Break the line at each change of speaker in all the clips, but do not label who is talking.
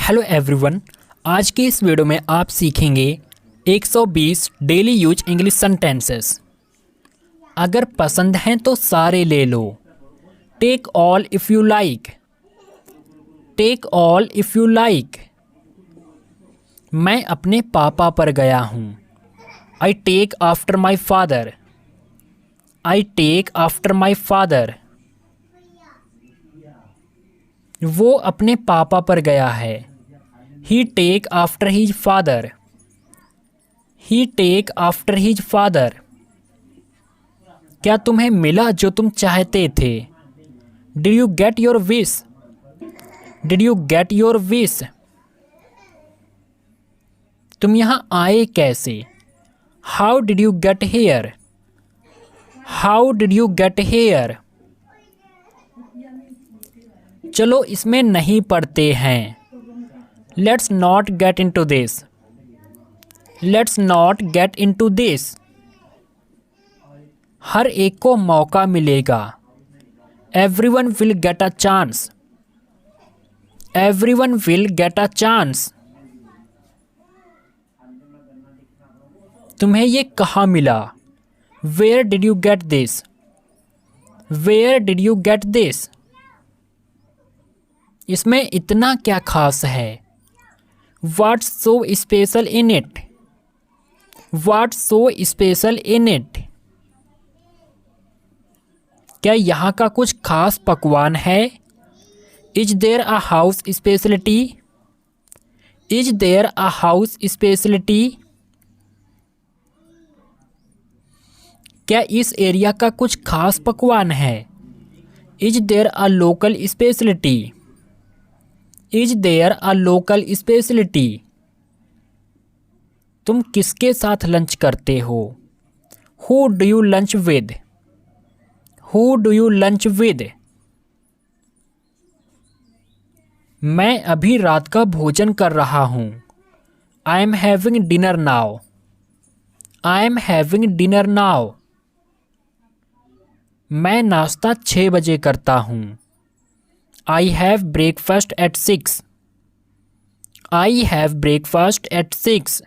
Hello everyone, आज की इस वीडियो में आप सीखेंगे 120 डेली यूज इंग्लिश सेंटेंसेस। अगर पसंद हैं तो सारे ले लो। Take all if you like. Take all if you like. मैं अपने पापा पर गया हूँ। I take after my father. I take after my father. वो अपने पापा पर गया है। He take after his father. He take after his father. क्या तुम्हें मिला जो तुम चाहते थे? Did you get your wish? Did you get your wish? तुम यहाँ आए कैसे? How did you get here? How did you get here? चलो इसमें नहीं पढ़ते हैं। Let's not get into this. Let's not get into this. हर एक को मौका मिलेगा। Everyone will get a chance. Everyone will get a chance. तुम्हें ये कहाँ मिला? Where did you get this? Where did you get this? इसमें इतना क्या खास है? What's so special in it? What's so special in it? क्या यहाँ का कुछ खास पकवान है? Is there a house specialty? Is there a house specialty? क्या इस एरिया का कुछ खास पकवान है? Is there a local specialty? Is there a local specialty? तुम किसके साथ लंच करते हो? Who do you lunch with? Who do you lunch with? मैं अभी रात का भोजन कर रहा हूँ। I am having dinner now. I am having dinner now. मैं नाश्ता 6 बजे करता हूँ। I have breakfast at 6. I have breakfast at 6.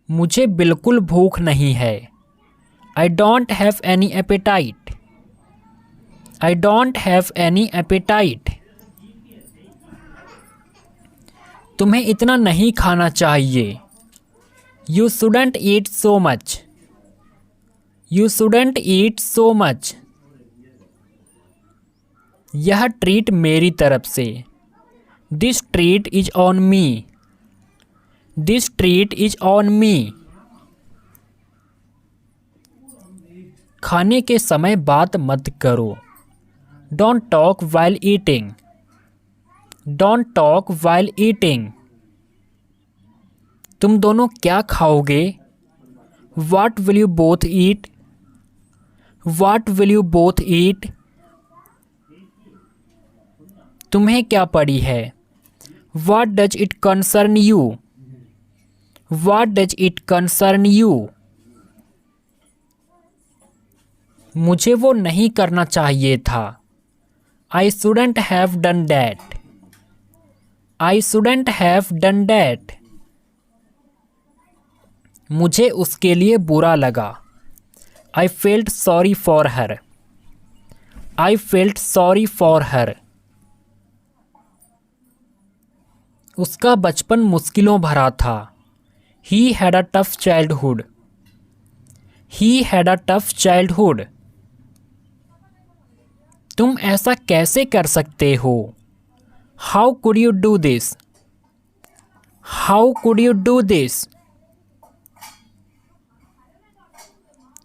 मुझे बिल्कुल भूख नहीं है। I don't have any appetite. I don't have any appetite. तुम्हें इतना नहीं खाना चाहिए। You shouldn't eat so much. You shouldn't eat so much. यह ट्रीट मेरी तरफ से। This treat is on me. This treat is on me. खाने के समय बात मत करो। Don't talk while eating. Don't talk while eating. तुम दोनों क्या खाओगे? What will you both eat? What will you both eat? तुम्हें क्या पड़ी है? What does it concern you? What does it concern you? मुझे वो नहीं करना चाहिए था। I shouldn't have done that. I shouldn't have done that. मुझे उसके लिए बुरा लगा। I felt sorry for her. I felt sorry for her. उसका बचपन मुश्किलों भरा था। He had a tough childhood. He had a tough childhood. तुम ऐसा कैसे कर सकते हो? How could you do this? How could you do this?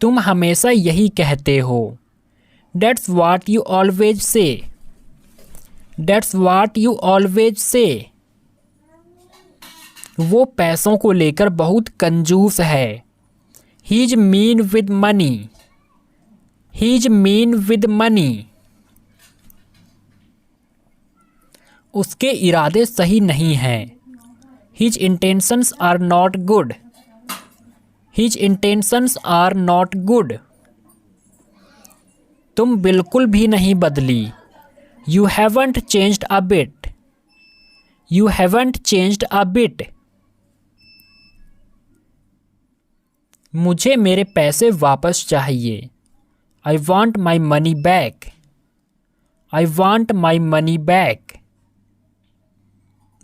तुम हमेशा यही कहते हो। That's what you always say. That's what you always say. वो पैसों को लेकर बहुत कंजूस है। He is mean with money. He is mean with money. उसके इरादे सही नहीं हैं। His intentions are not good. His intentions are not good. तुम बिल्कुल भी नहीं बदली। You haven't changed a bit. You haven't changed a bit. मुझे मेरे पैसे वापस चाहिए. I want my money back. I want my money back.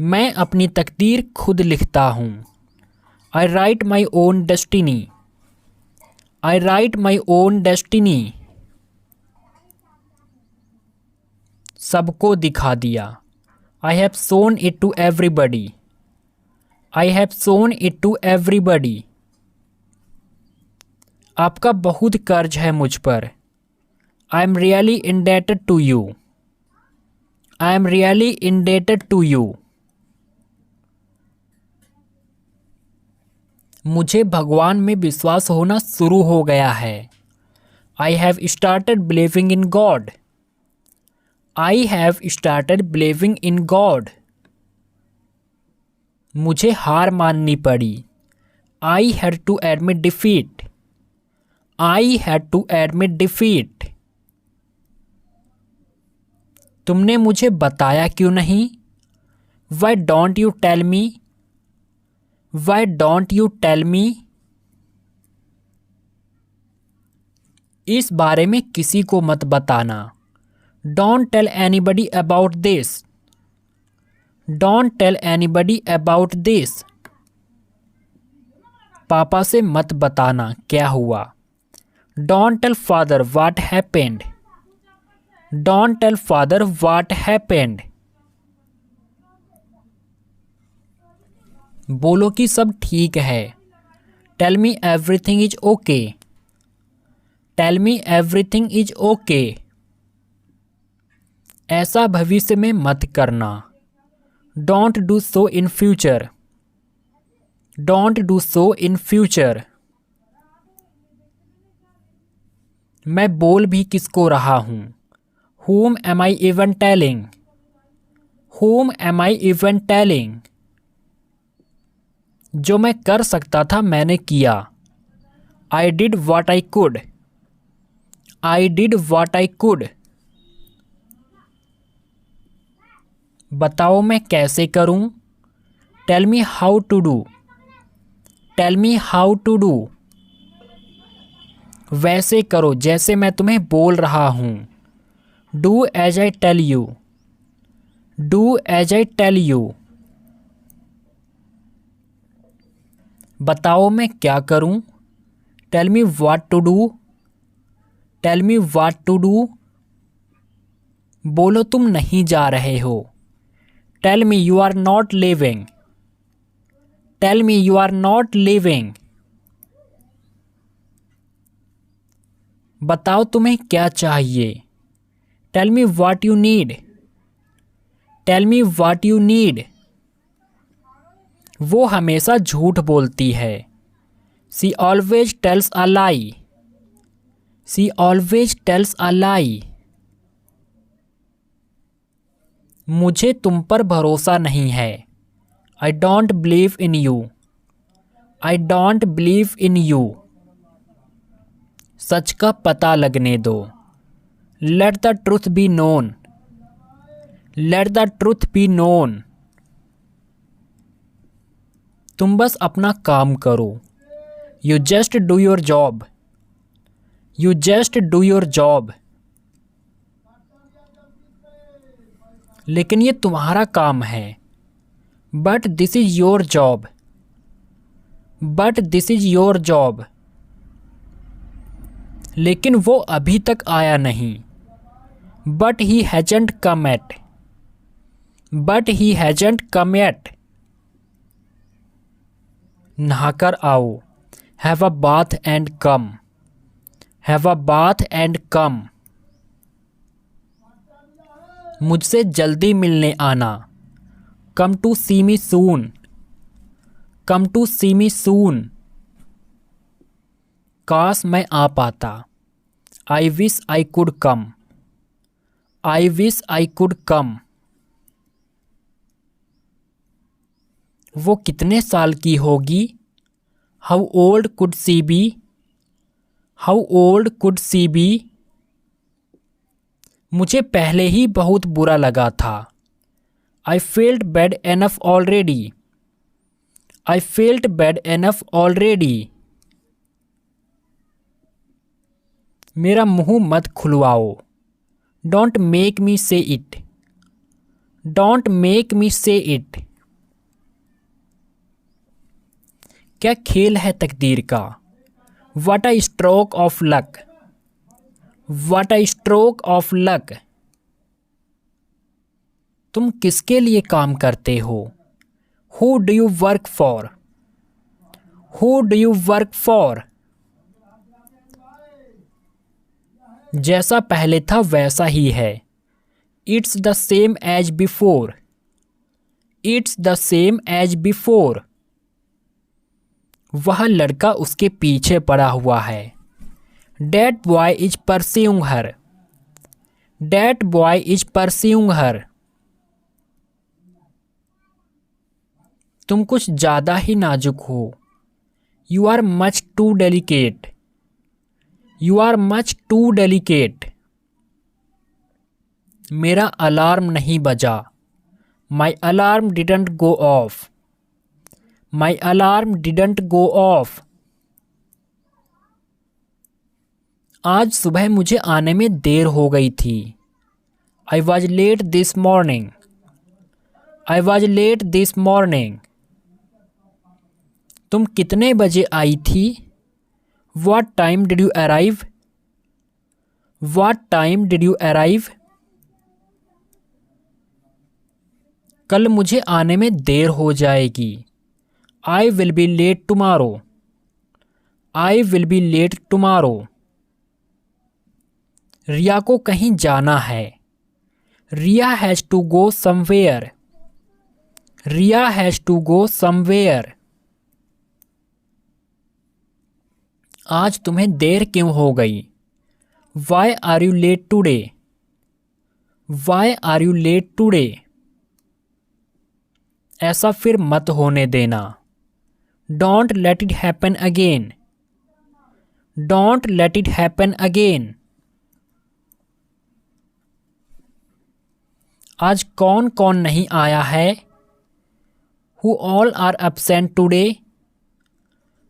मैं अपनी तकदीर खुद लिखता हूँ. I write my own destiny. I write my own destiny. सबको दिखा दिया. I have shown it to everybody. I have shown it to everybody. आपका बहुत कर्ज है मुझ पर. I am really indebted to you. I am really indebted to you. मुझे भगवान में विश्वास होना शुरू हो गया है. I have started believing in God. I have started believing in God. मुझे हार माननी पड़ी. I had to admit defeat. I had to admit defeat. तुमने मुझे बताया क्यों नहीं? Why don't you tell me? Why don't you tell me? इस बारे में किसी को मत बताना. Don't tell anybody about this. Don't tell anybody about this. पापा से मत बताना क्या हुआ. Don't tell father what happened. Don't tell father what happened. बोलो कि सब ठीक है. Tell me everything is okay. Tell me everything is okay. ऐसा भविष्य में मत करना. Don't do so in future. Don't do so in future. मैं बोल भी किसको रहा हूँ? Whom am I even telling? Whom am I even telling? जो मैं कर सकता था मैंने किया. I did what I could. I did what I could. बताओ मैं कैसे करूं? Tell me how to do. Tell me how to do. वैसे करो जैसे मैं तुम्हें बोल रहा हूं. Do as I tell you. Do as I tell you. बताओ मैं क्या करूं? Tell me what to do. Tell me what to do. बोलो तुम नहीं जा रहे हो. Tell me you are not leaving. Tell me you are not leaving. बताओ तुम्हें क्या चाहिए. Tell me what you need. Tell me what you need. वो हमेशा झूठ बोलती है. She always tells a lie. She always tells a lie. मुझे तुम पर भरोसा नहीं है. I don't believe in you. I don't believe in you. सच का पता लगने दो. Let the truth be known. Let the truth be known. तुम बस अपना काम करो. You just do your job. You just do your job. लेकिन ये तुम्हारा काम है. But this is your job. But this is your job. लेकिन वो अभी तक आया नहीं. But he hasn't come yet. But he hasn't come yet. नहाकर आओ. Have a bath and come. Have a bath and come. मुझसे जल्दी मिलने आना. Come to see me soon. Come to see me soon. काश मैं आ पाता. I wish I could come. I wish I could come. वो कितने साल की होगी? How old could she be? How old could she be? मुझे पहले ही बहुत बुरा लगा था. I felt bad enough already. I felt bad enough already. मेरा मुंह मत खुलवाओ. Don't make me say it. Don't make me say it. क्या खेल है तकदीर का. What a stroke of luck. What a stroke of luck. तुम किसके लिए काम करते हो. Who do you work for? Who do you work for? जैसा पहले था वैसा ही है. It's the same as before. It's the same as before. वह लड़का उसके पीछे पड़ा हुआ है. That boy is pursuing her. That boy is pursuing her. तुम कुछ ज़्यादा ही नाजुक हो. You are much too delicate. You are much too delicate. मेरा अलार्म नहीं बजा. My alarm didn't go off. My alarm didn't go off. आज सुबह मुझे आने में देर हो गई थी. I was late this morning. I was late this morning. तुम कितने बजे आई थी. What time did you arrive? What time did you arrive? कल मुझे आने में देर हो जाएगी. I will be late tomorrow. I will be late tomorrow. रिया को कहीं जाना है. Riya has to go somewhere. Riya has to go somewhere. आज तुम्हें देर क्यों हो गई. Why are you late today? Why are you late today? ऐसा फिर मत होने देना. Don't let it happen again. Don't let it happen again. आज कौन कौन नहीं आया है. Who all are absent today?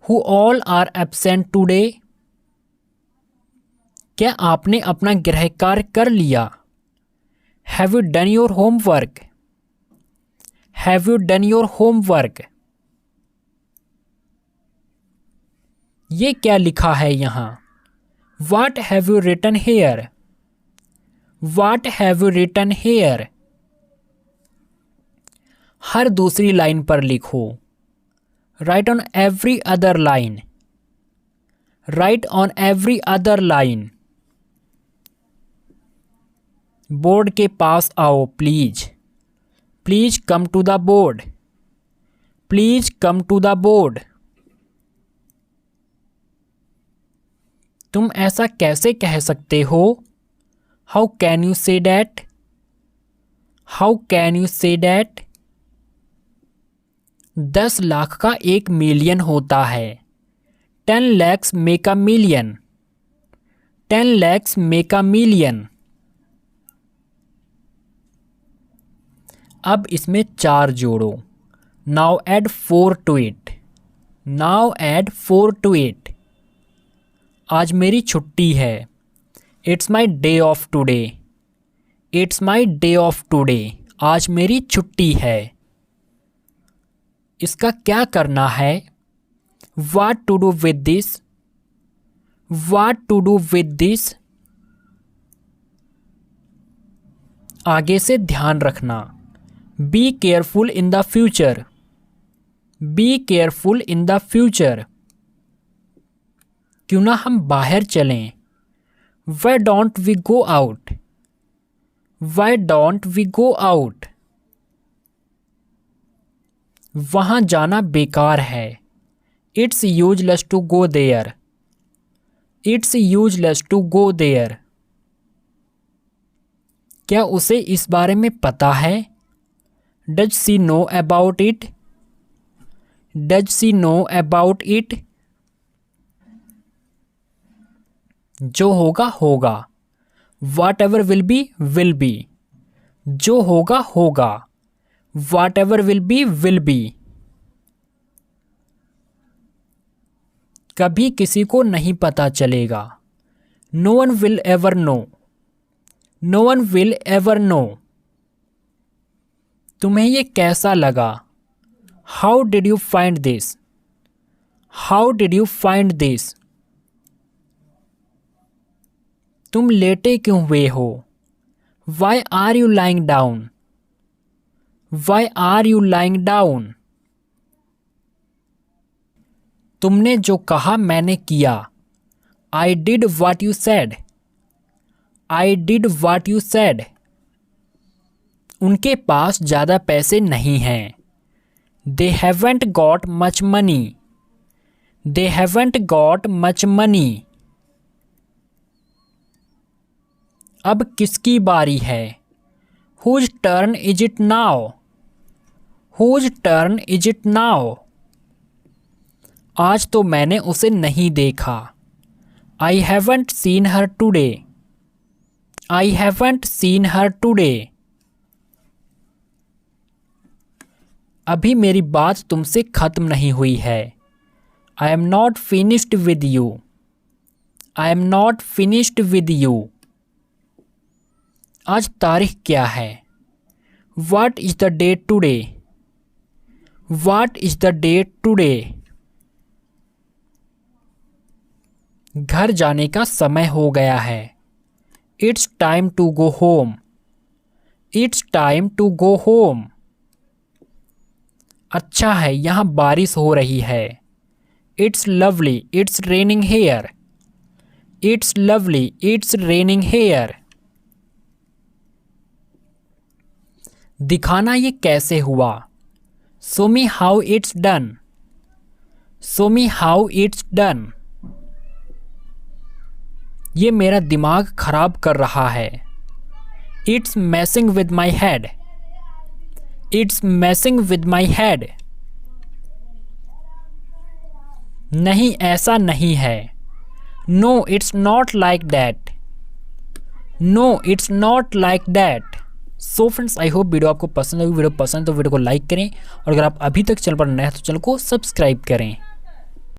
Who all are absent today? क्या आपने अपना गृह कार्य कर लिया. Have you done your homework? Have you done your homework? ये क्या लिखा है यहाँ. What have you written here? What have you written here? हर दूसरी लाइन पर लिखो. Write on every other line. Write on every other line. Board के पास आओ please. Please come to the board. Please come to the board. तुम ऐसा कैसे कह सकते हो. How can you say that? How can you say that? 10 lakh का 1 million होता है. 10 lakhs make a million. 10 lakhs make a million. अब इसमें 4 जोड़ो. Now add 4 to it. Now add 4 to it. आज मेरी छुट्टी है. It's my day off today. It's my day off today. आज मेरी छुट्टी है. इसका क्या करना है. What to do with this? What to do with this? आगे से ध्यान रखना. Be careful in the future. Be careful in the future. क्यों ना हम बाहर चलें. Why don't we go out? Why don't we go out? वहाँ जाना बेकार है. It's useless to go there. It's useless to go there. क्या उसे इस बारे में पता है. Does she know about it? Does she know about it? जो होगा होगा. Whatever will be will be. जो होगा होगा. Whatever will be will be. कभी किसी को नहीं पता चलेगा। No one will ever know. No one will ever know. तुम्हें ये कैसा लगा? How did you find this? How did you find this? तुम लेटे क्यों हुए हो? Why are you lying down? Why are you lying down? तुमने जो कहा मैंने किया। I did what you said. I did what you said. उनके पास ज़्यादा पैसे नहीं हैं। They haven't got much money. They haven't got much money. अब किसकी बारी है? Whose turn is it now? Whose turn is it now? आज तो मैंने उसे नहीं देखा। I haven't seen her today. I haven't seen her today. अभी मेरी बात तुमसे खत्म नहीं हुई है। I am not finished with you. I am not finished with you. आज तारीख क्या है? What is the date today? What is the date today? घर जाने का समय हो गया है। It's time to go home. It's time to go home. अच्छा है, यहाँ बारिश हो रही है। It's lovely it's raining here. It's lovely it's raining here. दिखाना ये कैसे हुआ? Show me how it's done. Show me how it's done. ये मेरा दिमाग खराब कर रहा है। It's messing with my head. It's messing with my head. नहीं, ऐसा नहीं है। No it's not like that. No it's not like that. So friends, I hope video आपको पसंद होगी। वीडियो पसंद तो वीडियो को लाइक करें और अगर आप अभी तक चैनल पर नए हैं तो चैनल को सब्सक्राइब करें।